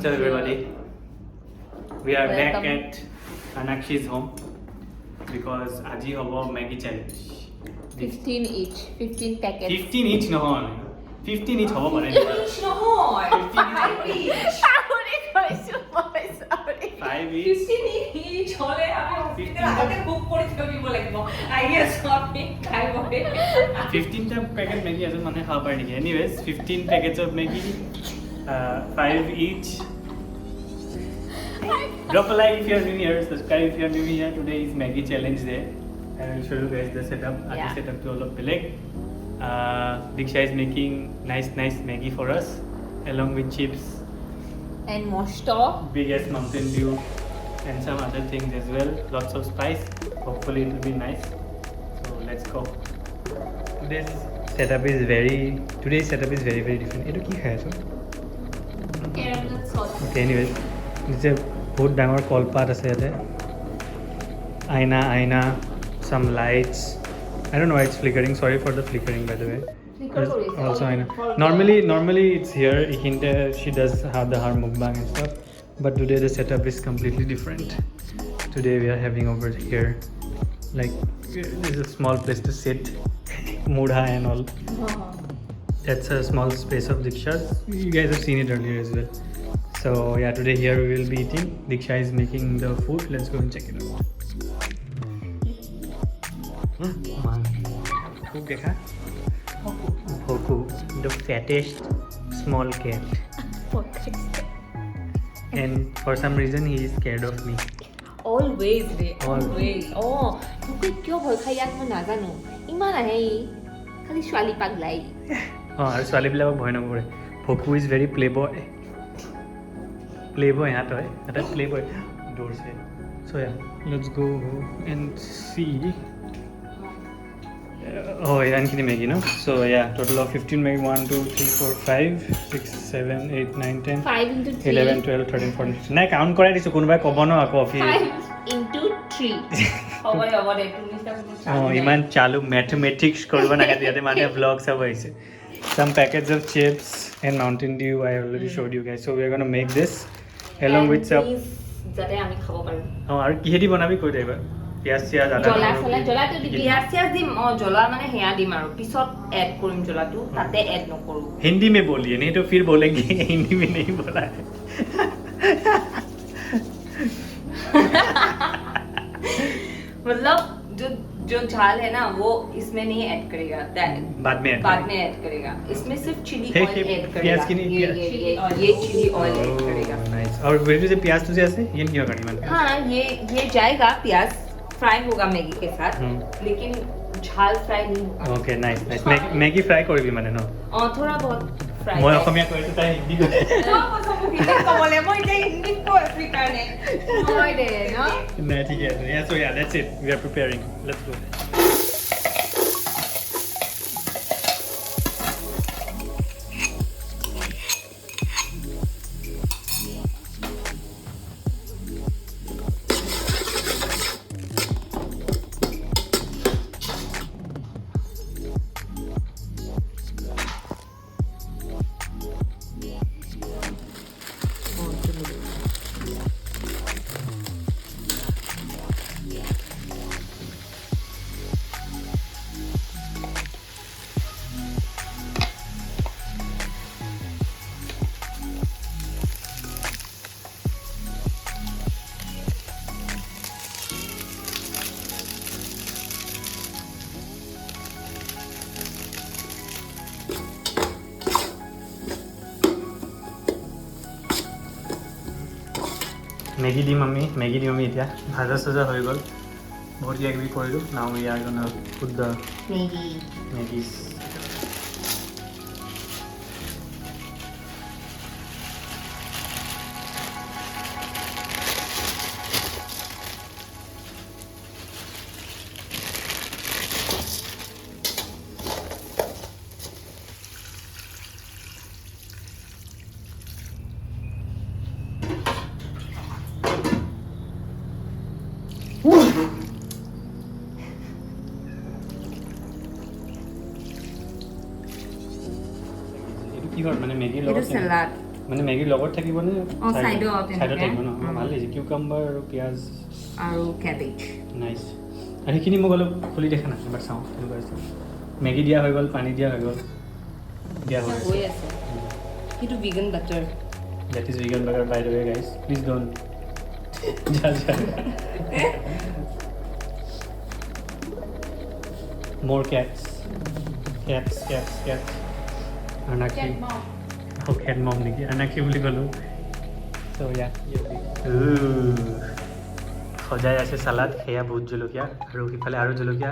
What's up, everybody? We are back Welcome. at Anakshi's home because Aji hobo Maggie challenge. 15 each, 15 packets. 15 each নহয় 15 each হ'ব পাৰে Each নহয়, 5 each. Chauri কৈছো মই, Chauri. 5 each 15 each হ'লে আমি হস্পিটেল আগতে বুক কৰি থৈ দিব লাগিব। আহি আছো আমি খাই বৈ। 15 টা পেকেট মেগী এজন মানুহে খাব পাৰে নেকি anyways 15 packets of Maggi 5 each drop a like if you are new here subscribe if you are new here today is Maggie challenge day I will show you guys the setup Yeah. setup to all of beleg Diksha is making nice Maggie for us along with chips And more store. big as Mountain Dew and some other things as well lots of spice hopefully it will be nice so let's go today's setup is very different etu ki khai aso Caramel sauce. okay anyways this is বহুত ডাঙৰ কলপাত আছে ইয়াতে আইনা some lights I don't know why it's flickering sorry for the flickering by the way Flicker কৰিছে। also aina For the- normally it's here hinte she does have the her mukbang and stuff but today the setup is completely different today we are having over here like there's a small place to sit mudha and all that's a small space of Diksha's you guys have seen it earlier as well so yeah today here we will be eating Diksha is making the food let's go and check it out who dekha Bhoku the fattest small cat and for some reason he is scared of me Always ৰে, Always. always. তোকে কিয় ভয় খাই ইয়াক মই নাজানো ইমান আহে ই খালি ছোৱালী পাগলাই আৰু ছোৱালীবিলাকক ভয় নকৰে ভকু ইজ ভেৰি প্লেবয় হাত হয় এটা প্লেবয় দৌৰছে চ' yeah let's go and see ইমানখিনি মেগী ন চ' yeah total of 15 Maggi 1 2 3 4 5 6 7 8 9 10 5 into 3 11 12 13 14 15 নাই কাউণ্ট কৰাই দিছোঁ কোনোবাই ক'ব ন আকৌ 5 into 3 হ'ব দে তুমি অঁ ইমান চালু মেথমেটিক্স কৰিব নালাগে ইয়াতে মানুহে ব্লগ চাব আহিছে some packets of chips and Mountain Dew I already showed you guys so we are going to make this along with some যাতে আমি খাব পাৰো আৰু কিহেদি বনাবি কৈ দে এবাৰ পিয়াজ চিয়াজ আদা জ্বলা নহৰু চলা কি- জ্বলাটো দিবি পিয়াজ চিয়াজ দিম জ্বলা মানে সেয়া দিম আৰু পিছত এড কৰিম জ্বলাটো তাতে এড নকৰোঁ हिंदी में बोलिए नहीं तो फिर बोलेंगे हिंदी में नहीं बोला है मतलब जो झाल है ना वो इसमें नहीं ऐड करेगा बाद में add बाद करेंगे। में ऐड करेगा इसमें सिर्फ चिली हे, ऑयल हे, ऐड प्याज करेगा की नहीं, ये चिली ऑयल ऐड करेगा नाइस और वेरी से प्याज तुझे ऐसे ये क्यों करी मैंने हाँ ये जाएगा प्याज फ्राई होगा मैगी के साथ लेकिन झाल फ्राई नहीं होगा okay nice nice Maggi fry কৰিবি মানে ন और थोड़ा बहुत फ्राई মই অসমীয়া কৈছো তাই হিন্দী কৈছে হয় দে ন নাই ঠিক আছে yeah so yeah that's it we are preparing let's go Maggi দিম আমি এতিয়া ভাজা চাজা হৈ গ'ল বহুত কিবা কিবি কৰিলোঁ নাও we are gonna put the Maggi Maggies কিহৰ মানে মেগীৰ এইটো লগত চেলাড মানে মেগীৰ লগত থাকিব নে side ত চাইডত এনেকে। থাকিব ন ভাল লাগিছে কিউকাম্বাৰ আৰু পিঁয়াজ আৰু কেবেজ নাইচ আৰু সেইখিনি মোক অলপ খুলি দেখা নাই এবাৰ চাওঁ কেনেকুৱা হৈছে মেগী দিয়া হৈ গ'ল পানী দিয়া হৈ গ'ল দিয়া হৈ হৈ আছে আছে কিন্তু vegan butter that is vegan burger by the way guys please don't judge more cats Anaki oh cat mom niki Anaki বুলি ক'লো so yeah সজাই আছে সালাদ সেয়া বহুত জলকীয়া আৰু ইফালে আৰু জলকীয়া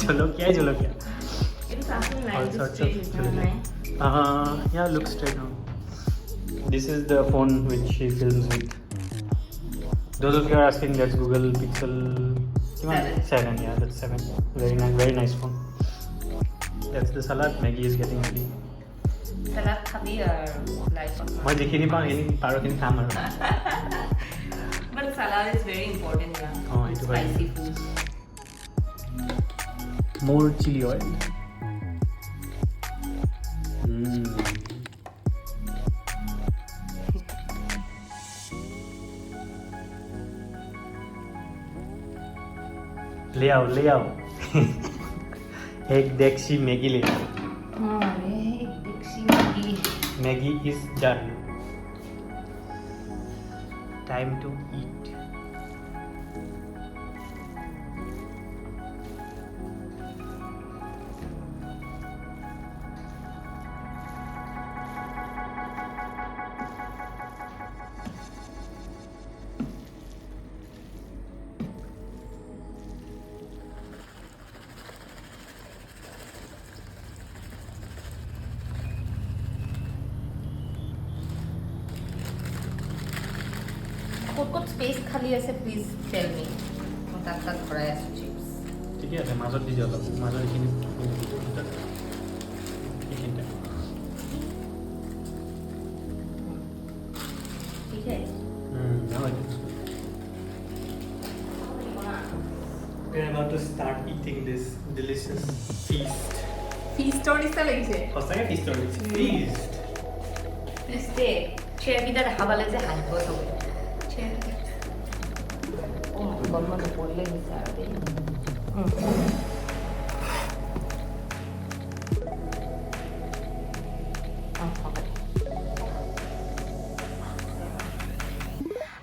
জলকীয়াই জলকীয়া এইটো চাচোন নাই All এইটো sorts straight of নিচিনা children. নাই Yeah, looks straight on. This is the phone which she films with. Those of you are asking, that's Google Pixel 7. Yeah, that's 7. Very nice phone. That's the salad. Maggie is getting ready. salad খাবি আৰু লাইফত মই যিখিনি পাওঁ সেইখিনি পাৰোখিনি খাম আৰু but salad is very important yeah Oh, এইটো হয়। spicy food more chili oil. ले आओ एक देसी मैगी ले आओ अरे एक देसी Maggi Maggie is done. Time to eat. ক'ত স্পেচ খালি আছে প্লিজ টেল মি মই তাত ভৰাই আছোঁ চিপছ ঠিকে আছে মাজত দি দিওঁ অলপ মাজত এইখিনি এইখিনিতে ঠিক আছে We're about to start eating this delicious feast. ফিষ্টৰ নিচিনা লাগিছে সঁচাকৈ feast or feast. দে চেয়াৰকেইটা দেখা পালে যে হাঁহিব চবে গৰম নপৰিলে হৈছে আৰু দেই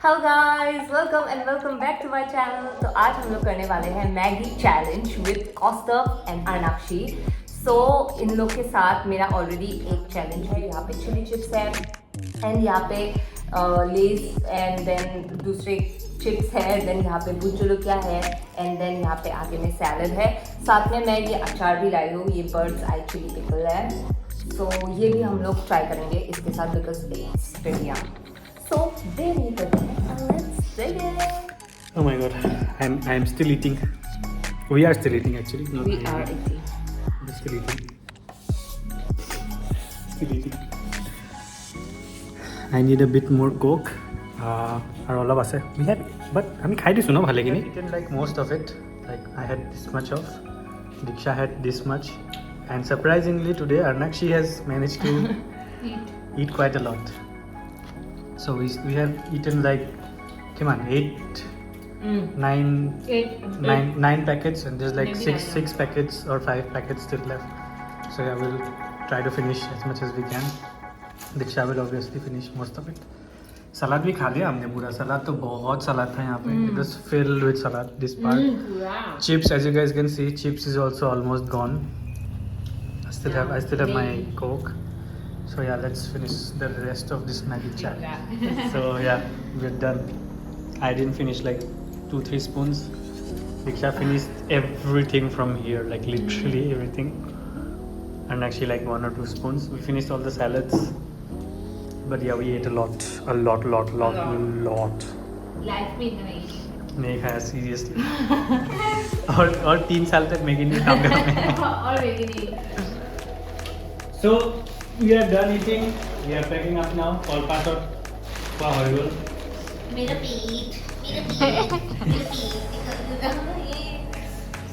hello guys welcome and welcome back to my channel तो आज हम लोग करने वाले हैं Maggi challenge with Kaustubh and Arnakshi so इन लोग के साथ मेरा ऑलरेडी एक चैलेंज है यहाँ पे चिली चिप्स है एंड यहाँ पे लेस एंड देन दूसरे चिप्स है देन यहाँ पे भुज जलूकिया है एंड देन यहाँ पे आगे में सैलड है साथ में मैं ये अचार भी लाई हूँ ये बर्ड्स आई चिली पिकल है तो ये भी हम लोग ट्राई करेंगे इसके साथ बिकॉज इट्स बढ़िया सो देर नहीं करते हैं let's begin Oh my god, I'm still eating. We are still eating actually. Not We I are am. eating. We're still eating. Still eating. I need a bit more coke. আৰু অলপ আছে we had but আমি খাই দিছোঁ ন ভালেখিনি eaten like most of it like I had this much of Diksha had this much and surprisingly today Arnakshi has managed to eat quite a lot so we have eaten like come on 9 packets and there's like Maybe six packets or 5 packets still left so yeah we'll try to finish as much as we can Diksha will obviously finish most of it सलाद भी खा लिया हमने पूरा सलाद तो बहुत सलाद था यहाँ पे it was filled with salad this part chips as you guys can see chips is also almost gone I still have my coke so yeah let's finish the rest of this Maggi challenge so yeah we're done I didn't finish like 2-3 spoons Diksha finished everything from here like literally everything and actually like 1 or 2 spoons we finished all the salads but yeah we ate a lot life में इतना नहीं नहीं खाया seriously और 3 साल तक Maggi नहीं खाऊंगा मैं और मैगी नहीं so we are done eating we are packing up now all part of wow horrible मेरा पेट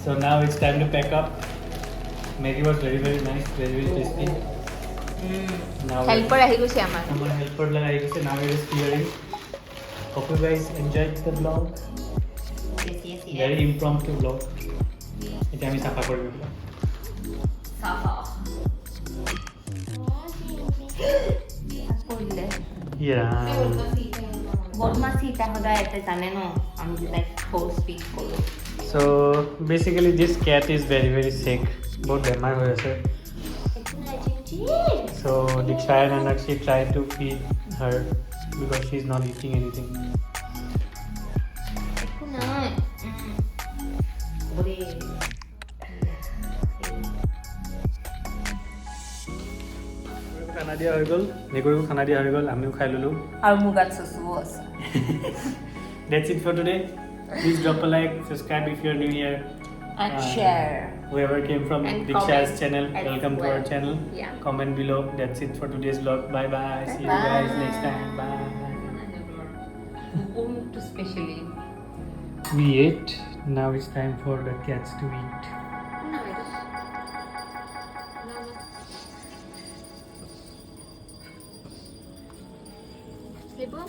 so now it's time to pack up Maggi was very nice very tasty Now helper আহি গৈছে আমাৰ our helper lag I guess now it is clearing. Hope you guys enjoyed the vlog. Very impromptu vlog. এটা আমি সাফা করব চাফা কৰিলে Yeah. বদমাছি এটা সদায় এটা জানে ন আমি লাইক ফোর স্পিক কৰোঁ So basically this cat is very sick. বহুত বেমাৰ হৈ আছে. So Diksha and Anakshi tried to feed her because she's not eating anything. একো নাই বলে খানা দিয়া হৈ গ'ল মেকুৰীকো খানা দিয়া হৈ গ'ল আমিও খাই ল'লোঁ আৰু মোৰ গাত চচুও আছে That's it for today. Please drop a like, subscribe if you're new here. and share Whoever came from And Diksha's comment channel, as welcome to well. our channel. Yeah. Comment below. That's it for today's vlog. Bye bye. See you guys next time. Bye. especially We ate. Now it's time for the cats to eat. Slipper?